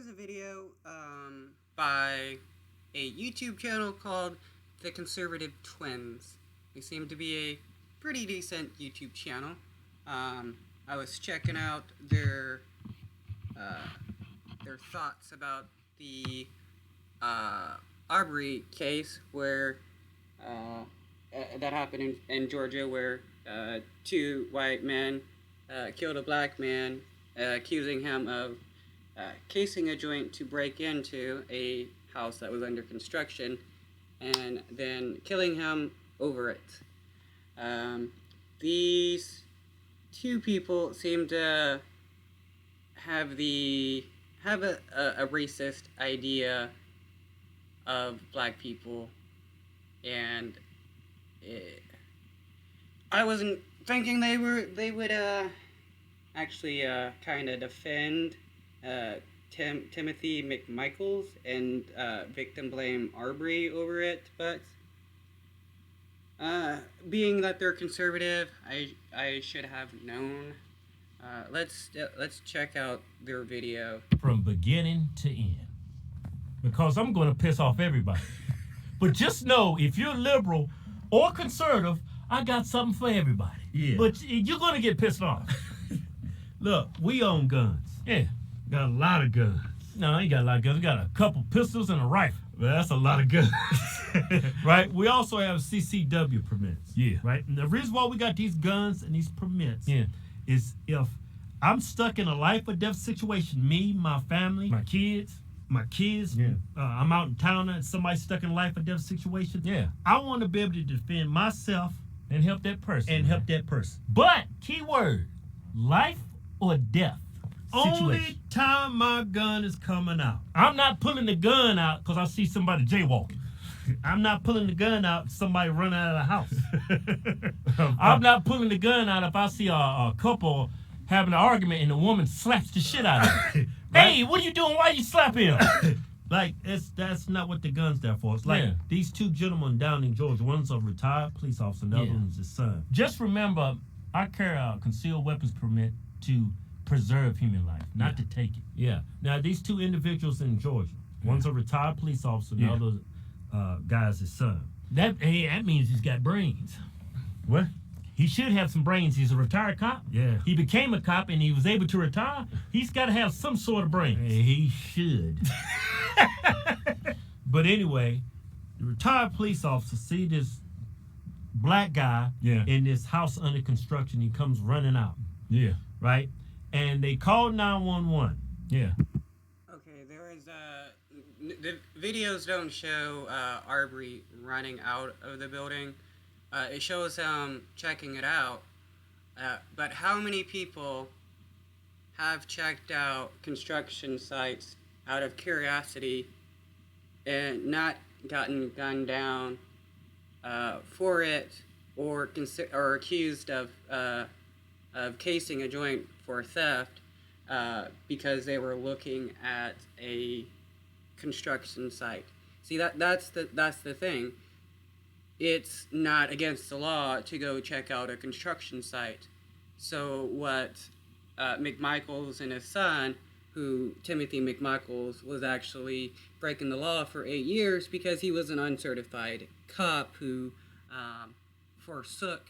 was a video by a YouTube channel called The Conservative Twins. They seem to be a pretty decent YouTube channel. I was checking out their thoughts about the Arbery case where that happened in Georgia, where two white men killed a black man, accusing him of casing a joint to break into a house that was under construction, and then killing him over it. These two people seem to have a racist idea of black people, and I wasn't thinking they would actually kind of defend Timothy McMichaels and victim blame Arbery over it, but being that they're conservative, I should have known. Let's check out their video from beginning to end, because I'm going to piss off everybody. But just know, if you're liberal or conservative, I got something for everybody. Yeah. But you're going to get pissed off. Look, we own guns. Yeah. Got a lot of guns. No, I ain't got a lot of guns. We got a couple pistols and a rifle. Well, that's a lot of guns. Right? We also have CCW permits. Yeah. Right? And the reason why we got these guns and these permits is if I'm stuck in a life or death situation, me, my family, my kids, I'm out in town and somebody's stuck in a life or death situation. Yeah. I want to be able to defend myself and help that person. But, key word, life or death situation. Only time my gun is coming out. I'm not pulling the gun out because I see somebody jaywalking. I'm not pulling the gun out if somebody running out of the house. I'm not pulling the gun out if I see a couple having an argument and the woman slaps the shit out of him. Right? Hey, what are you doing? Why you slapping him? Like, that's not what the gun's there for. It's like these two gentlemen down in Georgia. One's a retired police officer, the other one's his son. Just remember, I carry a concealed weapons permit to preserve human life, not to take it. Yeah. Now, these two individuals in Georgia, one's a retired police officer, the other guy's his son. That means he's got brains. What? He should have some brains. He's a retired cop. Yeah. He became a cop and he was able to retire. He's got to have some sort of brains. He should. But anyway, the retired police officer see this black guy in this house under construction. He comes running out. Yeah. Right? And they call 911. Yeah. Okay, there is the videos don't show Arbery running out of the building. It shows him checking it out. But how many people have checked out construction sites out of curiosity and not gotten gunned down for it, or accused of casing a joint for theft because they were looking at a construction site? See, that's the thing. It's not against the law to go check out a construction site. So what McMichaels and his son, who Timothy McMichaels was actually breaking the law for 8 years because he was an uncertified cop who forsook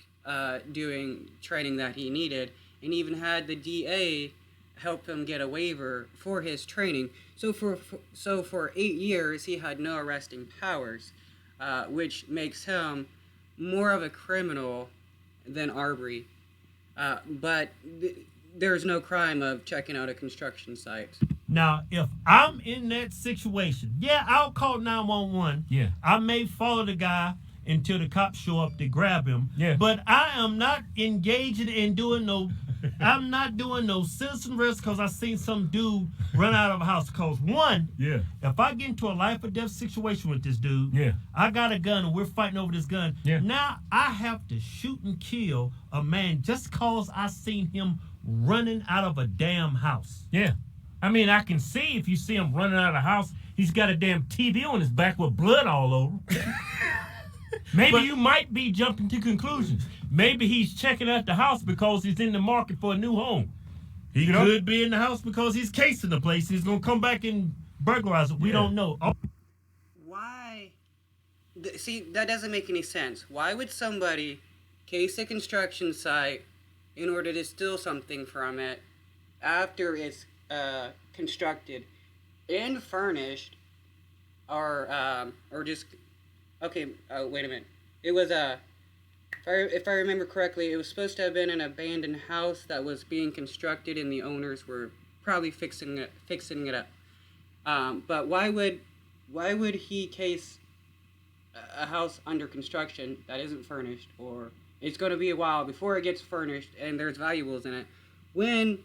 doing training that he needed, and even had the DA help him get a waiver for his training. So for 8 years he had no arresting powers, which makes him more of a criminal than Arbery. But there's no crime of checking out a construction site. Now, if I'm in that situation, I'll call 911. Yeah. I may follow the guy until the cops show up to grab him. Yeah. But I am not engaging in doing I'm not doing no citizen arrest because I seen some dude run out of a house. Because one, if I get into a life or death situation with this dude, I got a gun and we're fighting over this gun. Now I have to shoot and kill a man just cause I seen him running out of a damn house. Yeah. I mean, I can see if you see him running out of the house, he's got a damn TV on his back with blood all over. Maybe you might be jumping to conclusions. Maybe he's checking out the house because he's in the market for a new home. He could be in the house because he's casing the place. He's gonna come back and burglarize it. We don't know. Why? See, that doesn't make any sense. Why would somebody case a construction site in order to steal something from it after it's constructed and furnished, or just okay? Wait a minute. It was if I remember correctly, it was supposed to have been an abandoned house that was being constructed, and the owners were probably fixing it up. But why would he case a house under construction that isn't furnished, or it's going to be a while before it gets furnished and there's valuables in it, when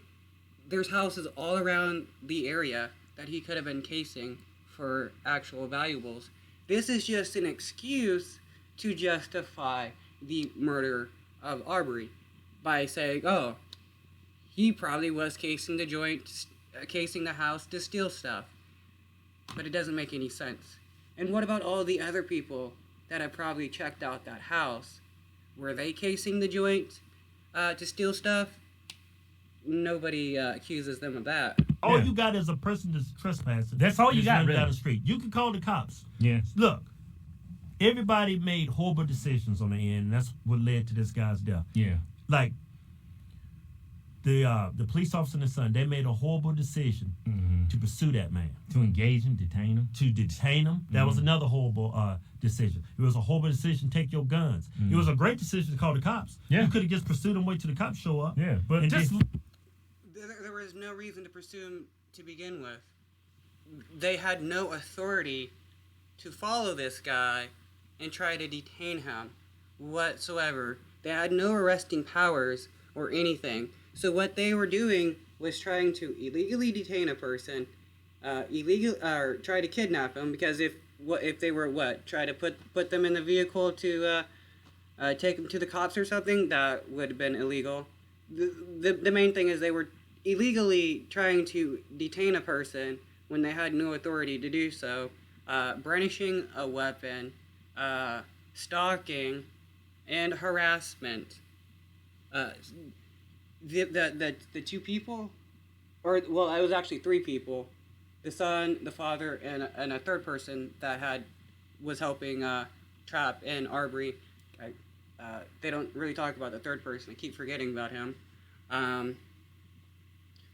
there's houses all around the area that he could have been casing for actual valuables? This is just an excuse to justify the murder of Arbery by saying, oh, he probably was casing the house to steal stuff. But it doesn't make any sense. And what about all the other people that have probably checked out that house? Were they casing the joint to steal stuff? Nobody accuses them of that. All you got is a person that's trespassing. That's all you got, running really. down the street. You can call the cops. Yeah. Look, everybody made horrible decisions on the end, and that's what led to this guy's death. Yeah. Like, the police officer and his son, they made a horrible decision to pursue that man. To engage him, detain him. To detain him. That was another horrible decision. It was a horrible decision to take your guns. It was a great decision to call the cops. Yeah. You could have just pursued him, wait till the cops show up. Yeah, but just... There was no reason to pursue him to begin with. They had no authority to follow this guy and try to detain him whatsoever. They had no arresting powers or anything. So what they were doing was trying to illegally detain a person, or try to kidnap him, because if they were try to put them in the vehicle to take them to the cops or something, that would have been illegal. The main thing is they were illegally trying to detain a person when they had no authority to do so, brandishing a weapon, stalking, and harassment. The two people, it was actually three people, the son, the father, and a third person that was helping trap in Arbery. They don't really talk about the third person. I keep forgetting about him.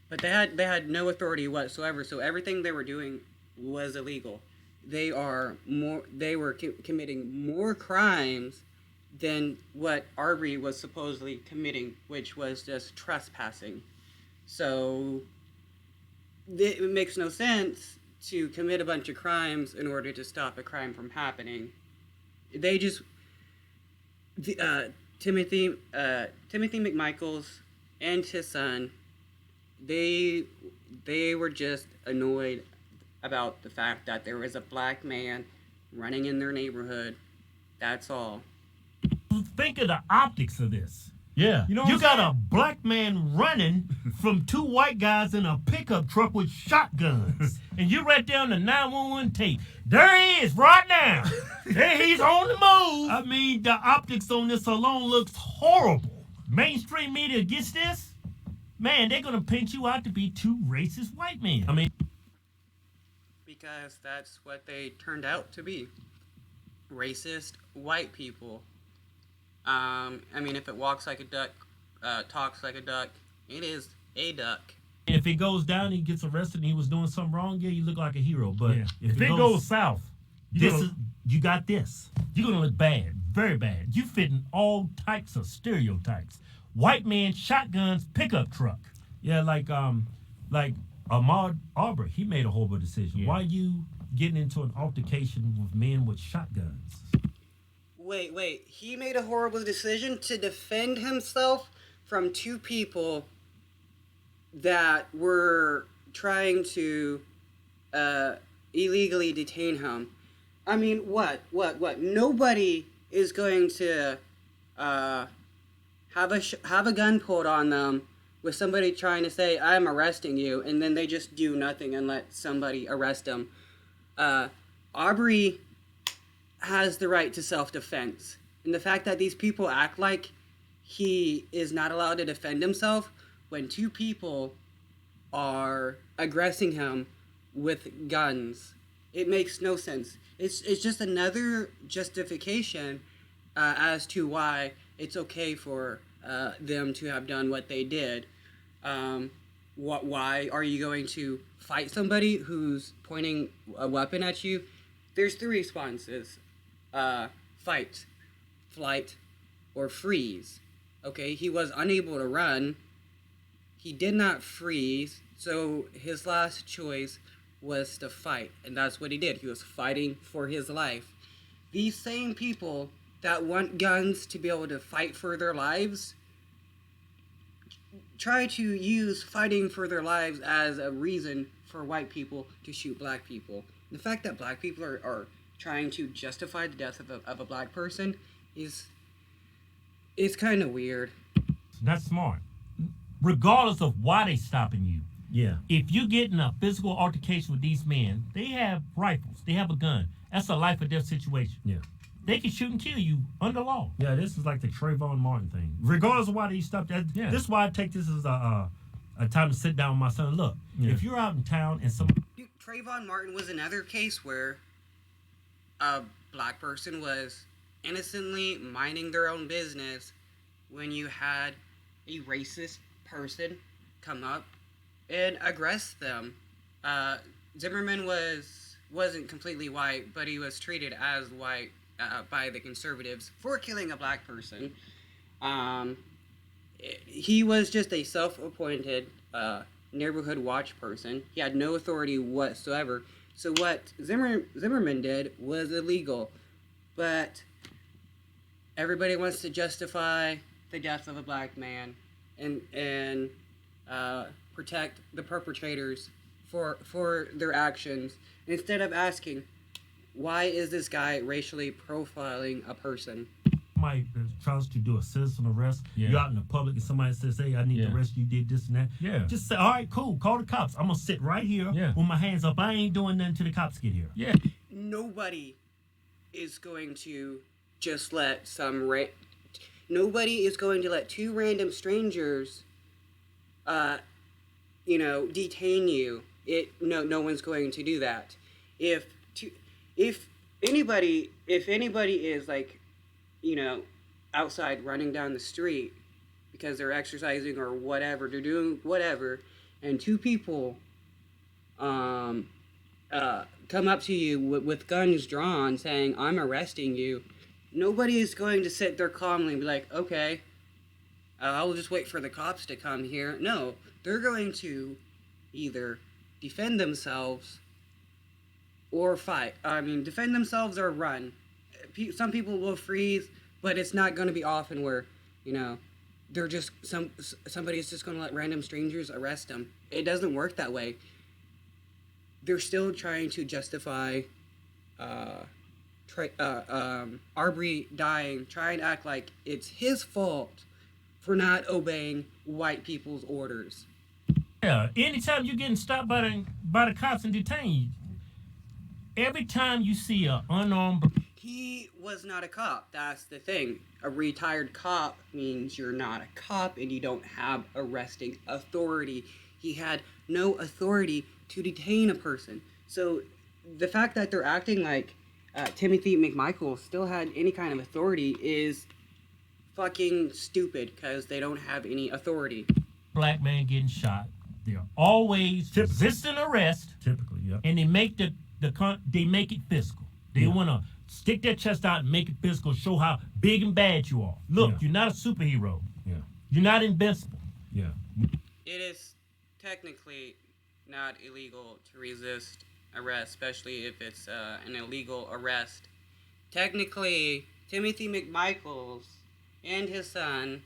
But they had no authority whatsoever, so everything they were doing was illegal. They were committing more crimes than what Arbery was supposedly committing, which was just trespassing. So it makes no sense to commit a bunch of crimes in order to stop a crime from happening. They just Timothy McMichaels and his son, they were just annoyed about the fact that there was a black man running in their neighborhood. That's all. Think of the optics of this. Yeah. You got a black man running from two white guys in a pickup truck with shotguns. And you right there on the 911 tape. There he is right now. There he's on the move. I mean, the optics on this alone looks horrible. Mainstream media gets this, man, they're going to paint you out to be two racist white men. I mean, because that's what they turned out to be. Racist white people. I mean, if it walks like a duck, talks like a duck, it is a duck. If it goes down and he gets arrested and he was doing something wrong, yeah, you look like a hero. But if it goes south, you got this. You're going to look bad, very bad. You fitting all types of stereotypes. White man, shotguns, pickup truck. Yeah, like Ahmaud Arbery, he made a horrible decision. Yeah. Why are you getting into an altercation with men with shotguns? Wait. He made a horrible decision to defend himself from two people that were trying to illegally detain him. I mean, what? Nobody is going to have a gun pulled on them with somebody trying to say, I'm arresting you, and then they just do nothing and let somebody arrest them. Arbery has the right to self-defense. And the fact that these people act like he is not allowed to defend himself when two people are aggressing him with guns. It makes no sense. It's just another justification as to why it's okay for them to have done what they did. Why are you going to fight somebody who's pointing a weapon at you? There's three responses: fight, flight, or freeze. Okay, he was unable to run. He did not freeze, so his last choice was to fight, and that's what he did. He was fighting for his life. These same people that want guns to be able to fight for their lives try to use fighting for their lives as a reason for white people to shoot black people. The fact that black people are trying to justify the death of a black person is kind of weird. That's smart. Regardless of why they stopping you. Yeah. If you get in a physical altercation with these men, they have rifles. They have a gun. That's a life or death situation. Yeah. They can shoot and kill you under law. Yeah, this is like the Trayvon Martin thing. Regardless of why they stopped that, this is why I take this as a time to sit down with my son. Look, if you're out in town and some... Dude, Trayvon Martin was another case where a black person was innocently minding their own business when you had a racist person come up and aggress them. Zimmerman wasn't completely white, but he was treated as white by the conservatives for killing a black person. He was just a self-appointed neighborhood watch person. He had no authority whatsoever. So what Zimmerman did was illegal, but everybody wants to justify the death of a black man and protect the perpetrators for their actions, instead of asking, why is this guy racially profiling a person? Somebody tries to do a citizen arrest. You're out in the public and somebody says, hey, I need to arrest you, did this and that. Yeah. Just say, all right, cool, call the cops. I'm going to sit right here with my hands up. I ain't doing nothing till the cops get here. Yeah. Nobody is going to just let nobody is going to let two random strangers detain you. No one's going to do that. If anybody is like, outside running down the street because they're exercising or whatever, they're doing whatever, and two people come up to you with guns drawn saying, I'm arresting you, nobody is going to sit there calmly and be like, okay, I'll just wait for the cops to come here. No, they're going to either defend themselves or fight. I mean, defend themselves or run. Some people will freeze, but it's not going to be often where, they're just somebody's just going to let random strangers arrest them. It doesn't work that way. They're still trying to justify Arbery dying, trying to act like it's his fault for not obeying white people's orders. Yeah, anytime you're getting stopped by the cops and detained, every time you see an unarmed... He was not a cop. That's the thing. A retired cop means you're not a cop and you don't have arresting authority. He had no authority to detain a person. So the fact that they're acting like Timothy McMichael still had any kind of authority is fucking stupid, because they don't have any authority. Black man getting shot. They're always resisting arrest. Typically, yeah. And they make they make it physical. They want to stick their chest out and make it physical, show how big and bad you are. Look, you're not a superhero. Yeah. You're not invincible. Yeah. It is technically not illegal to resist arrest, especially if it's an illegal arrest. Technically, Timothy McMichaels and his son,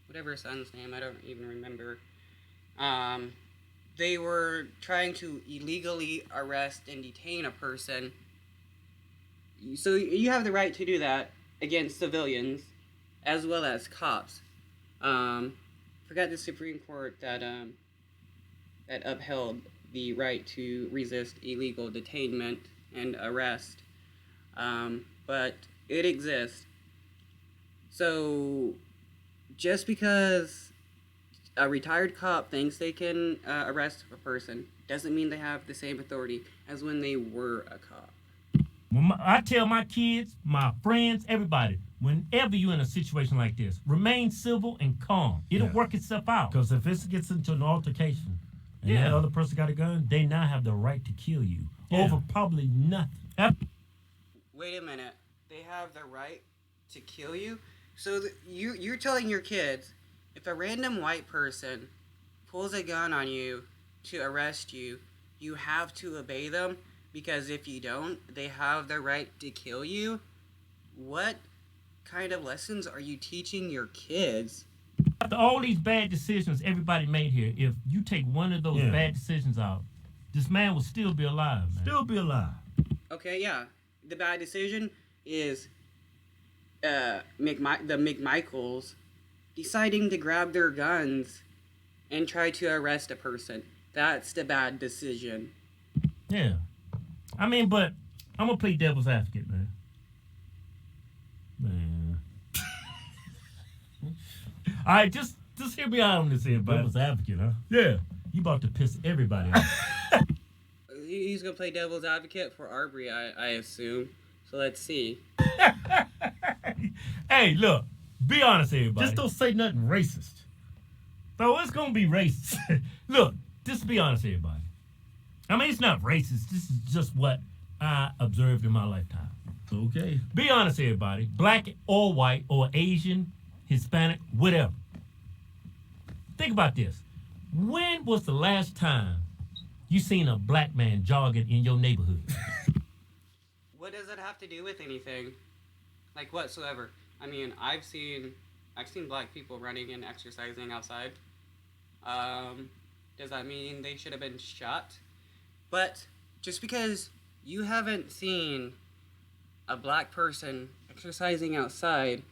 whatever his son's name, I don't even remember, they were trying to illegally arrest and detain a person. So you have the right to do that against civilians as well as cops. Forgot the Supreme Court that upheld the right to resist illegal detainment and arrest. But it exists. So just because a retired cop thinks they can arrest a person doesn't mean they have the same authority as when they were a cop. I tell my kids, my friends, everybody, whenever you're in a situation like this, remain civil and calm. It'll work itself out. Because if it gets into an altercation and that other person got a gun, they now have the right to kill you over probably nothing. Wait a minute. They have the right to kill you? So you're telling your kids, if a random white person pulls a gun on you to arrest you, you have to obey them? Because if you don't, they have the right to kill you? What kind of lessons are you teaching your kids? After all these bad decisions everybody made here, if you take one of those bad decisions out, this man will still be alive, man. Still be alive. Okay, yeah. The bad decision is the McMichaels deciding to grab their guns and try to arrest a person. That's the bad decision. Yeah. I mean, but I'm going to play devil's advocate, man. All right, just hear me out on this here, buddy. Devil's advocate, huh? Yeah. You about to piss everybody off. He's going to play devil's advocate for Arbery, I assume. So let's see. Hey, look. Be honest, everybody. Just don't say nothing racist. So it's going to be racist. Look, just be honest, everybody. I mean, it's not racist. This is just what I observed in my lifetime. Okay. Be honest, everybody. Black or white or Asian, Hispanic, whatever. Think about this. When was the last time you seen a black man jogging in your neighborhood? What does it have to do with anything? Like whatsoever? I mean, I've seen black people running and exercising outside. Does that mean they should have been shot? But just because you haven't seen a black person exercising outside,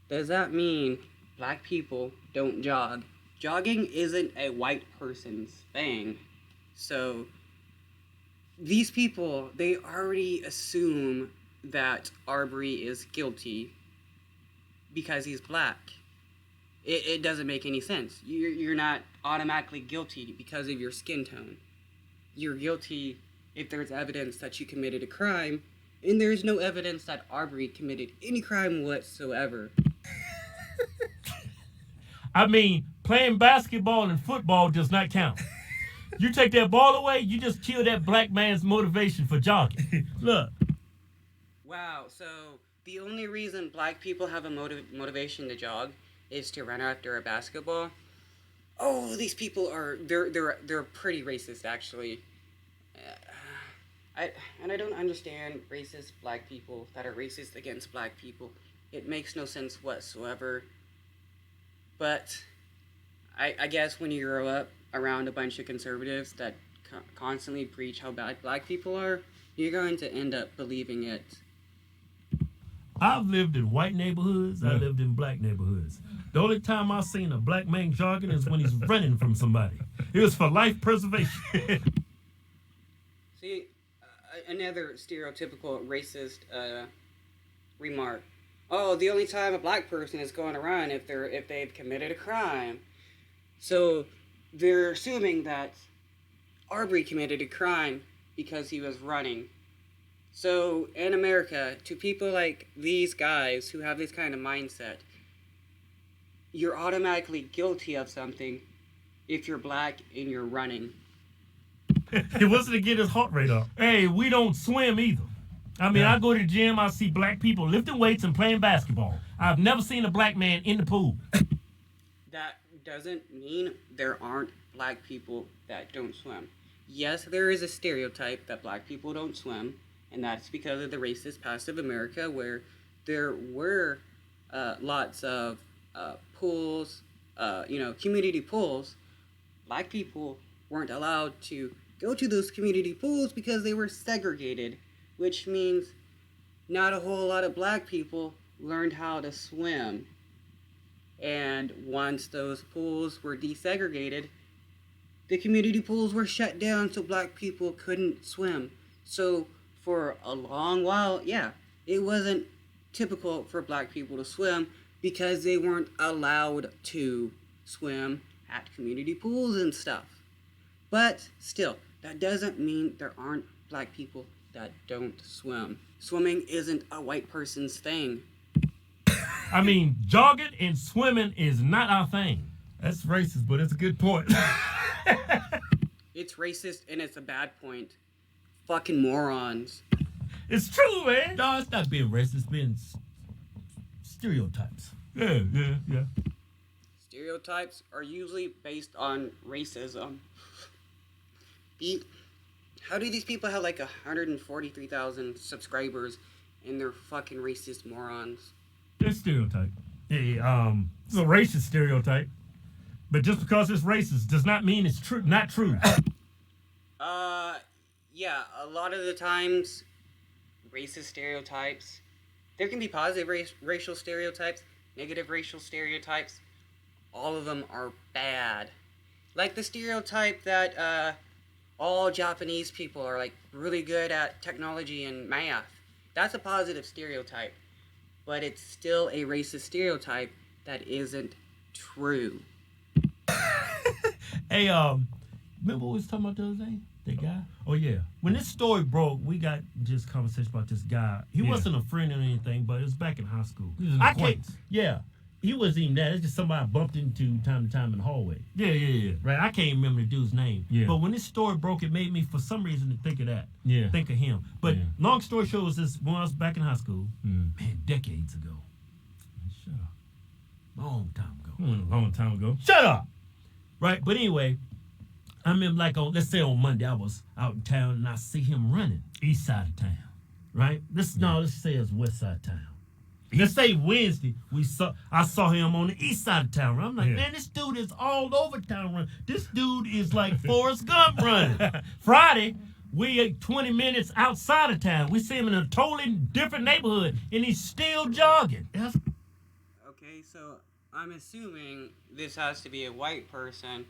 does that mean black people don't jog? Jogging isn't a white person's thing. So these people, they already assume that Arbery is guilty because he's black. It doesn't make any sense. You're not automatically guilty because of your skin tone. You're guilty if there's evidence that you committed a crime, and there's no evidence that Arbery committed any crime whatsoever. I mean, playing basketball and football does not count. You take that ball away, you just kill that black man's motivation for jogging. Look. Wow, so the only reason black people have a motivation to jog is to run after a basketball? Oh, these people they're pretty racist, actually. I don't understand racist black people that are racist against black people. It makes no sense whatsoever. But I guess when you grow up around a bunch of conservatives that constantly preach how bad black people are, you're going to end up believing it. I've lived in white neighborhoods. I lived in black neighborhoods. The only time I've seen a black man jogging is when he's running from somebody. It was for life preservation. See, another stereotypical racist remark. Oh, the only time a black person is going to run if they've committed a crime. So they're assuming that Arbery committed a crime because he was running. So in America, to people like these guys who have this kind of mindset, you're automatically guilty of something if you're black and you're running. It wasn't to get his heart rate up. Hey, we don't swim either. I mean, I go to the gym, I see black people lifting weights and playing basketball. I've never seen a black man in the pool. That doesn't mean there aren't black people that don't swim. Yes, there is a stereotype that black people don't swim, and that's because of the racist past of America, where there were lots of pools, community pools. Black people weren't allowed to go to those community pools because they were segregated, which means not a whole lot of black people learned how to swim. And once those pools were desegregated, the community pools were shut down so black people couldn't swim. So for a long while, it wasn't typical for black people to swim because they weren't allowed to swim. at community pools and stuff. But still, that doesn't mean there aren't black people that don't swim. Swimming isn't a white person's thing. I mean, jogging and swimming is not our thing. That's racist, but it's a good point. It's racist and it's a bad point. Fucking morons. It's true, man. No, it's not being racist. It's being stereotypes. Yeah. Stereotypes are usually based on racism. How do these people have like 143,000 subscribers and they're fucking racist morons? It's stereotype. Yeah, it's a racist stereotype. But just because it's racist does not mean it's true. Not true. Yeah, a lot of the times, racist stereotypes, there can be positive racial stereotypes, negative racial stereotypes. All of them are bad. Like the stereotype that all Japanese people are like really good at technology and math. That's a positive stereotype. But it's still a racist stereotype that isn't true. Hey, remember what we was talking about the other day? That guy? Oh, yeah. When this story broke, we got just conversation about this guy. He wasn't a friend or anything, but it was back in high school. He was an acquaintance. Yeah. He wasn't even that. It's just somebody I bumped into time to time in the hallway. Yeah. Right? I can't remember the dude's name. Yeah. But when this story broke, it made me, for some reason, to think of that. Yeah. Think of him. But long story short, was this when I was back in high school, man, decades ago. Shut up. Long time ago. A long time ago. Shut up! Right? But anyway, I remember like let's say on Monday, I was out in town and I see him running east side of town. Right? Let's say it's west side of town. Let's say Wednesday, I saw him on the east side of town. I'm like, man, this dude is all over town running. This dude is like Forrest Gump running. Friday, we 20 minutes outside of town. We see him in a totally different neighborhood, and he's still jogging. Okay, so I'm assuming this has to be a white person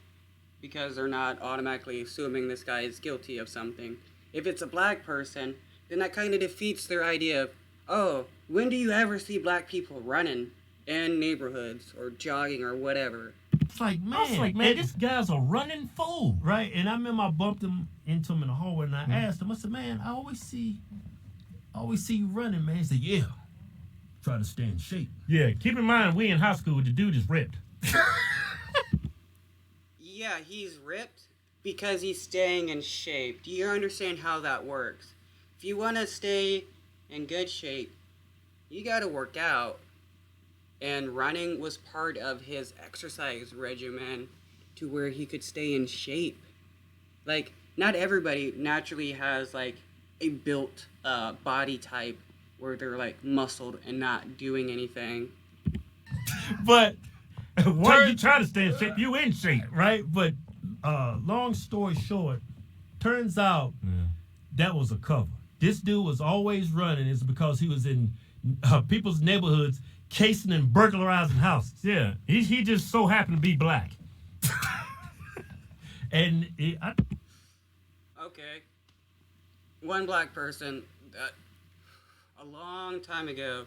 because they're not automatically assuming this guy is guilty of something. If it's a black person, then that kind of defeats their idea of, oh, when do you ever see black people running in neighborhoods or jogging or whatever? It's like, man, this guy's a running fool, right? And I remember I bumped into him in the hallway, and I asked him, I said, man, I always see you running, man. He said, yeah, try to stay in shape. Yeah, keep in mind, we in high school, the dude is ripped. Yeah, he's ripped because he's staying in shape. Do you understand how that works? If you want to stay in good shape, you got to work out. And running was part of his exercise regimen to where he could stay in shape. Like, not everybody naturally has, like, a built body type where they're, like, muscled and not doing anything. But Why are you trying to stay in shape? You in shape. right? But long story short, turns out that was a cover. This dude was always running. It's because he was in people's neighborhoods casing and burglarizing houses. Yeah, he just so happened to be black. And Okay. One black person that a long time ago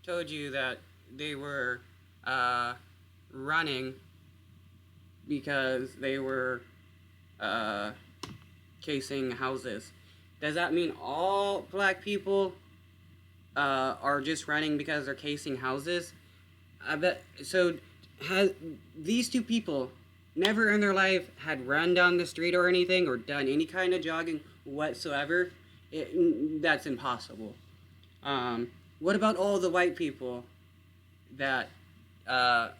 told you that they were running because they were casing houses. Does that mean all black people are just running because they're casing houses? I bet. So, has these two people never in their life had run down the street or anything or done any kind of jogging whatsoever? That's impossible. What about all the white people that are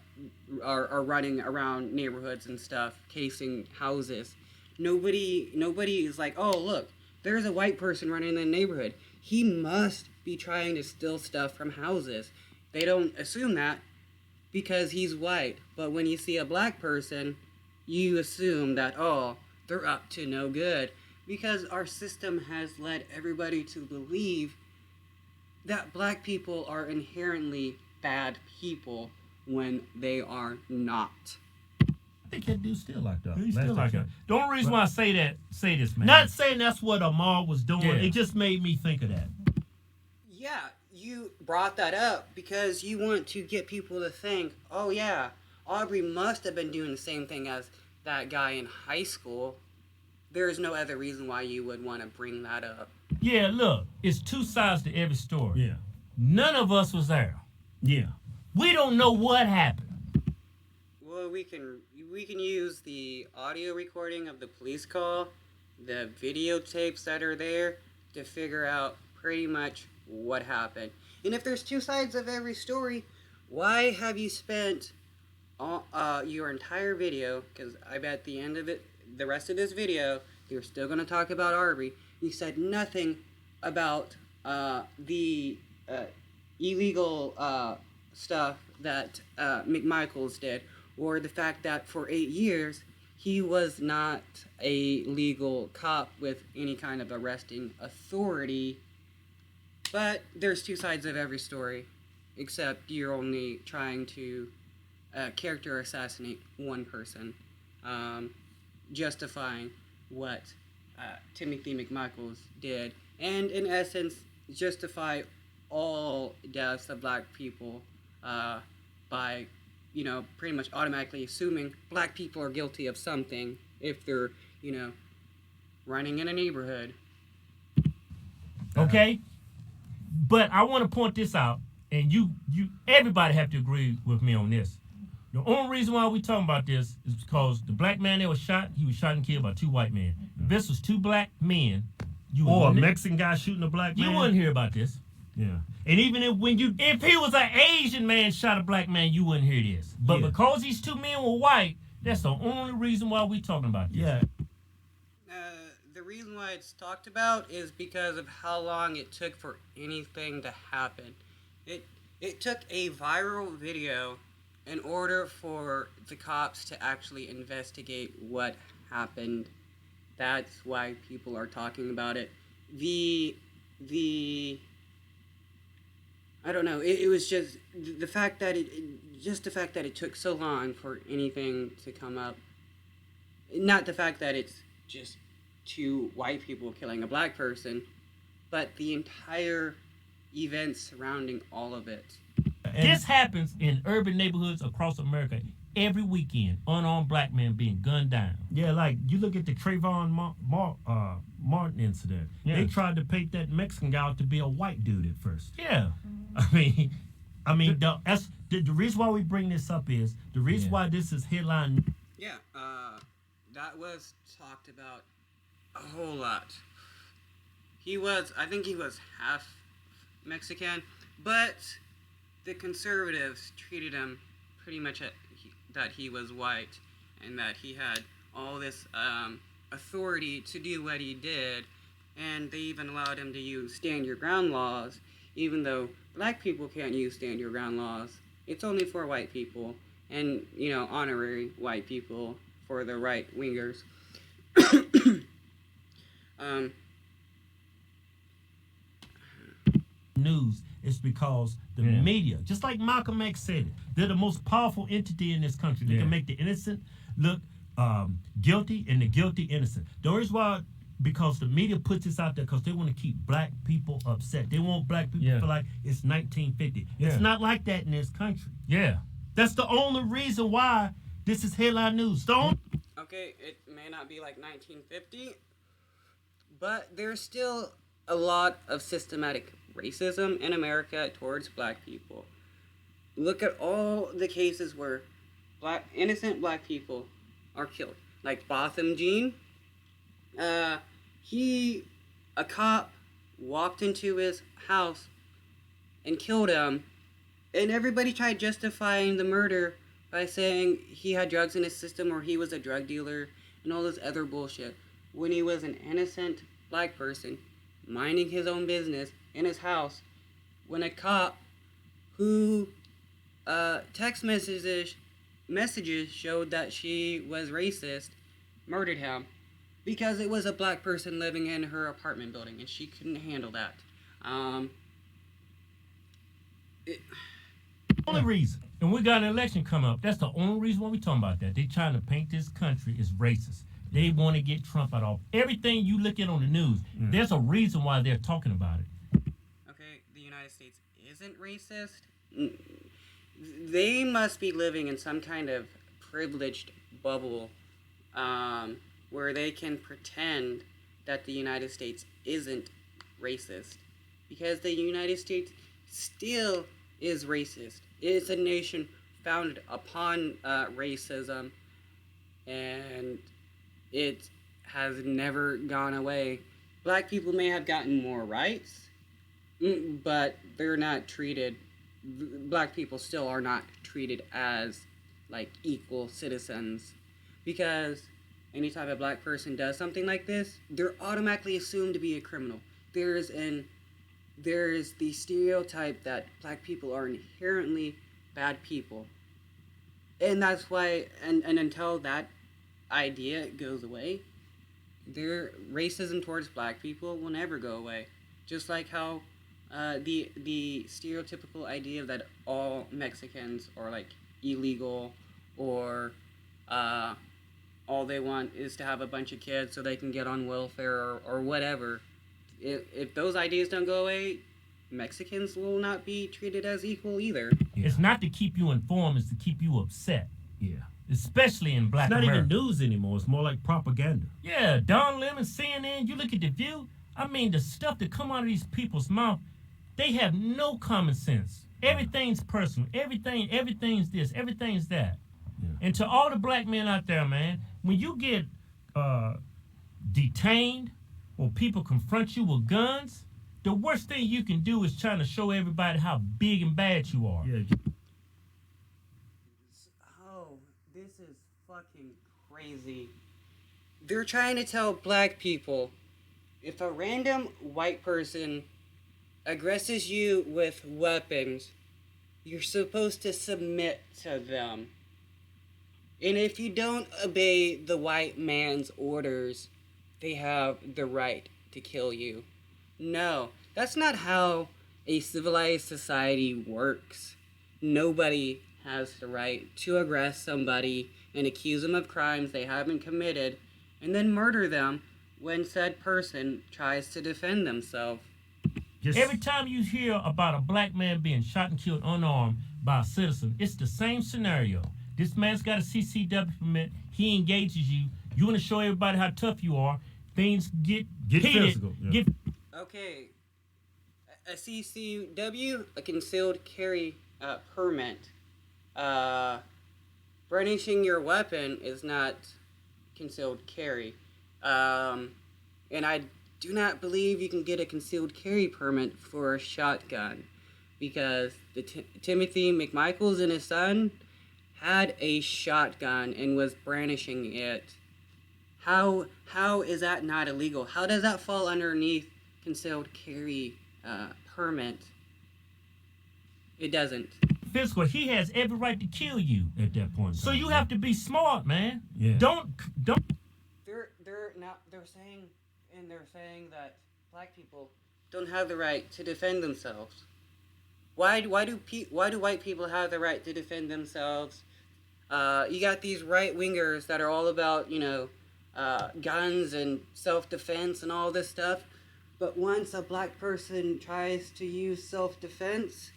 running around neighborhoods and stuff, casing houses? Nobody is like, oh, look, there's a white person running in the neighborhood. He must be trying to steal stuff from houses. They don't assume that because he's white. But when you see a black person, you assume that, oh, they're up to no good. Because our system has led everybody to believe that black people are inherently bad people when they are not. I think that dude's still locked up. He's still locked up. The only reason why I say this, man. Not saying that's what Ahmaud was doing. Yeah. It just made me think of that. Yeah, you brought that up because you want to get people to think, oh yeah, Arbery must have been doing the same thing as that guy in high school. There is no other reason why you would want to bring that up. Yeah, look, it's two sides to every story. Yeah. None of us was there. Yeah. We don't know what happened. Well, we can use the audio recording of the police call, the videotapes that are there, to figure out pretty much what happened. And if there's two sides of every story, why have you spent your entire video? Because I bet at the end of it, the rest of this video, you're still going to talk about Arbery. You said nothing about the illegal stuff that McMichaels did, or the fact that for 8 years he was not a legal cop with any kind of arresting authority. But there's two sides of every story, except you're only trying to character assassinate one person, justifying what Timothy McMichaels did, and in essence justify all deaths of black people by, pretty much automatically assuming black people are guilty of something if they're, running in a neighborhood. Okay? But I want to point this out, and everybody have to agree with me on this. The only reason why we talking about this is because the black man that was shot, he was shot and killed by two white men. If this was two black men, or a Mexican guy shooting a black man, you wouldn't hear about this. Yeah. And even if he was an Asian man shot a black man, you wouldn't hear this. But because these two men were white, that's the only reason why we talking about this. Yeah. The reason why it's talked about is because of how long it took for anything to happen. It took a viral video in order for the cops to actually investigate what happened. That's why people are talking about it. I don't know. It was just the fact that it took so long for anything to come up. Not the fact that it's just two white people killing a black person, but the entire event surrounding all of it. This happens in urban neighborhoods across America every weekend. Unarmed black men being gunned down. Yeah, like you look at the Trayvon Martin incident. Yeah. They tried to paint that Mexican guy out to be a white dude at first. Yeah. I mean, that's the reason why we bring this up is the reason why this is headline. Yeah, that was talked about a whole lot. I think he was half Mexican, but the conservatives treated him pretty much that he was white and that he had all this authority to do what he did, and they even allowed him to use stand your ground laws, even though black people can't use stand your ground laws. It's only for white people and, honorary white people for the right wingers. News is because the media, just like Malcolm X said it, they're the most powerful entity in this country. They can make the innocent look guilty and the guilty innocent. The reason why, because the media puts this out there because they want to keep black people upset. They want black people to feel like it's 1950. It's not like that in this country. Yeah. That's the only reason why this is headline news. Okay, it may not be like 1950, but there's still a lot of systematic racism in America towards black people. Look at all the cases where innocent black people are killed. Like Botham Jean, a cop walked into his house and killed him, and everybody tried justifying the murder by saying he had drugs in his system or he was a drug dealer and all this other bullshit, when he was an innocent black person minding his own business in his house, when a cop who text messages showed that she was racist murdered him because it was a black person living in her apartment building and she couldn't handle that. Only reason, and we got an election coming up, that's the only reason why we talking about that. They trying to paint this country as racist. They want to get Trump out of everything you look at on the news. There's a reason why they're talking about it. Okay, the United States isn't racist. they must be living in some kind of privileged bubble, where they can pretend that the United States isn't racist, because the United States still is racist. It's a nation founded upon racism, and it has never gone away. Black people may have gotten more rights, but they're not treated. Black people still are not treated as like equal citizens, because anytime a black person does something like this, they're automatically assumed to be a criminal. There's the stereotype that black people are inherently bad people, and that's why, and until that idea goes away, their racism towards black people will never go away. Just like how the stereotypical idea that all Mexicans are like illegal, or all they want is to have a bunch of kids so they can get on welfare, or whatever. If those ideas don't go away, Mexicans will not be treated as equal either. Yeah. It's not to keep you informed, it's to keep you upset. Yeah. Especially in black America. It's not even news anymore. It's more like propaganda. Yeah, Don Lemon, CNN, you look at The View, I mean, the stuff that come out of these people's mouth, they have no common sense. Everything's personal. Everything's this. Everything's that. Yeah. And to all the black men out there, man, when you get detained or people confront you with guns, the worst thing you can do is trying to show everybody how big and bad you are. Yeah. Oh, this is fucking crazy. They're trying to tell black people, if a random white person aggresses you with weapons, you're supposed to submit to them. And if you don't obey the white man's orders, they have the right to kill you. No, that's not how a civilized society works. Nobody has the right to aggress somebody and accuse them of crimes they haven't committed, and then murder them when said person tries to defend themselves. Every time you hear about a black man being shot and killed unarmed by a citizen, it's the same scenario. This man's got a CCW permit. He engages you. You want to show everybody how tough you are. Things get heated. Physical. Yeah. Okay. A CCW, a concealed carry permit. Brandishing your weapon is not concealed carry. And I do not believe you can get a concealed carry permit for a shotgun, because Timothy McMichaels and his son had a shotgun and was brandishing it. How is that not illegal? How does that fall underneath concealed carry permit? It doesn't. Physical. He has every right to kill you At that point. So you have to be smart, man. Yeah. Don't. They're saying that black people don't have the right to defend themselves. Why do white people have the right to defend themselves? You got these right wingers that are all about, guns and self-defense and all this stuff. But once a black person tries to use self-defense,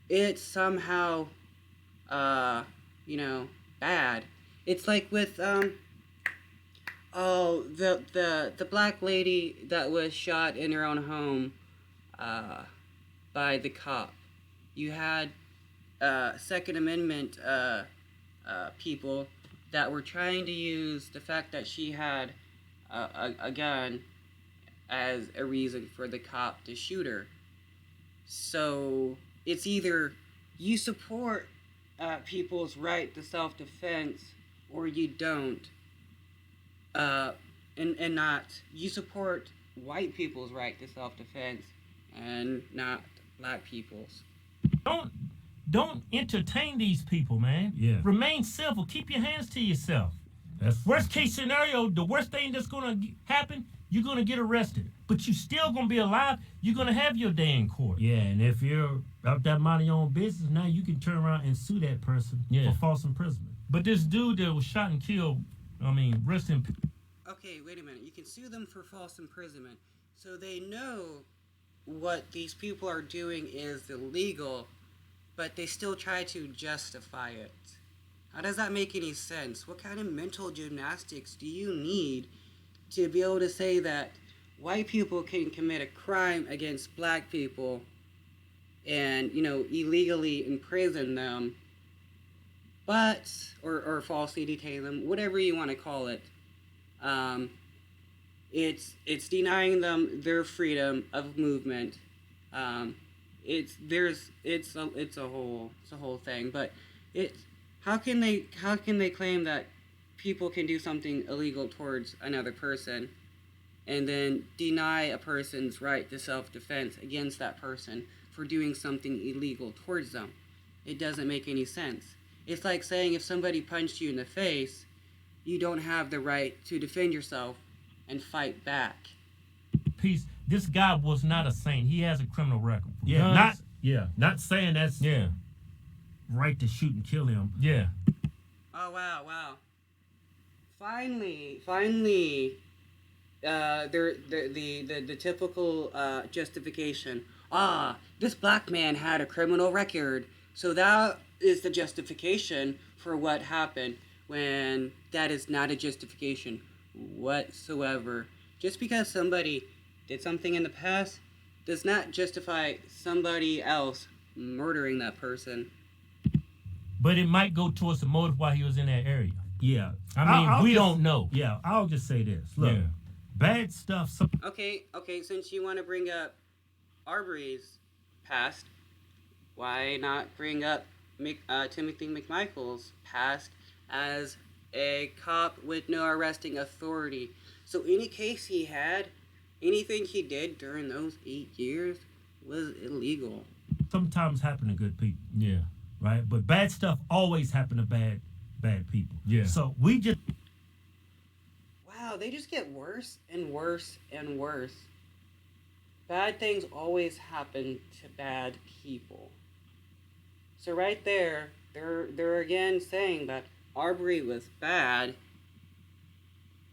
it's somehow, bad. It's like with, the black lady that was shot in her own home, by the cop. You had, Second Amendment, people that were trying to use the fact that she had a gun as a reason for the cop to shoot her. So it's either you support people's right to self-defense or you don't. And not, you support white people's right to self-defense and not black people's. Don't entertain these people, man. Yeah. Remain civil. Keep your hands to yourself. That's Worst case scenario, the worst thing that's going to happen, you're going to get arrested. But you still going to be alive. You're going to have your day in court. Yeah, and if you're out that mind of your own business, now you can turn around and sue that person for false imprisonment. But this dude that was shot and killed, rest in peace. Okay, wait a minute. You can sue them for false imprisonment. So they know what these people are doing is illegal, but they still try to justify it. How does that make any sense? What kind of mental gymnastics do you need to be able to say that white people can commit a crime against black people and, illegally imprison them, but, or falsely detain them, whatever you want to call it. It's denying them their freedom of movement. It's a whole thing, but how can they claim that people can do something illegal towards another person and then deny a person's right to self-defense against that person for doing something illegal towards them? It doesn't make any sense. It's like saying if somebody punched you in the face, you don't have the right to defend yourself and fight back. Peace. This guy was not a saint. He has a criminal record. Not saying that's right to shoot and kill him. Yeah. Oh wow. Finally, the typical justification. This black man had a criminal record, so that is the justification for what happened, when that is not a justification whatsoever. Just because somebody did something in the past does not justify somebody else murdering that person. But it might go towards the motive why he was in that area. Yeah. I mean, we don't know. Yeah, I'll just say this. Look, bad stuff. Okay, since you want to bring up Arbery's past, why not bring up Timothy McMichael's past as a cop with no arresting authority? So any case he had, anything he did during those 8 years was illegal. Sometimes happen to good people. Yeah. Right? But bad stuff always happen to bad people. Yeah. So we just... Wow, they just get worse and worse and worse. Bad things always happen to bad people. So right there, they're again saying that Arbery was bad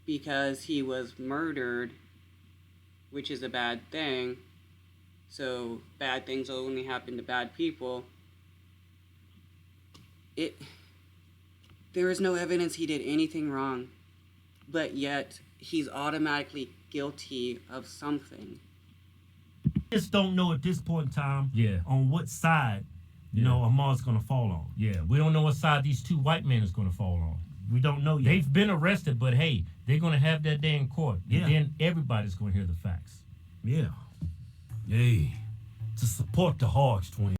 because he was murdered, which is a bad thing. So bad things only happen to bad people. There is no evidence he did anything wrong, but yet he's automatically guilty of something. Just don't know at this point in time on what side Ahmaud's going to fall on. Yeah, we don't know what side these two white men is going to fall on. We don't know yet. They've been arrested, but hey, they're going to have that day in court. Yeah. And then everybody's going to hear the facts. Yeah. Hey, to support the Hogs, twin.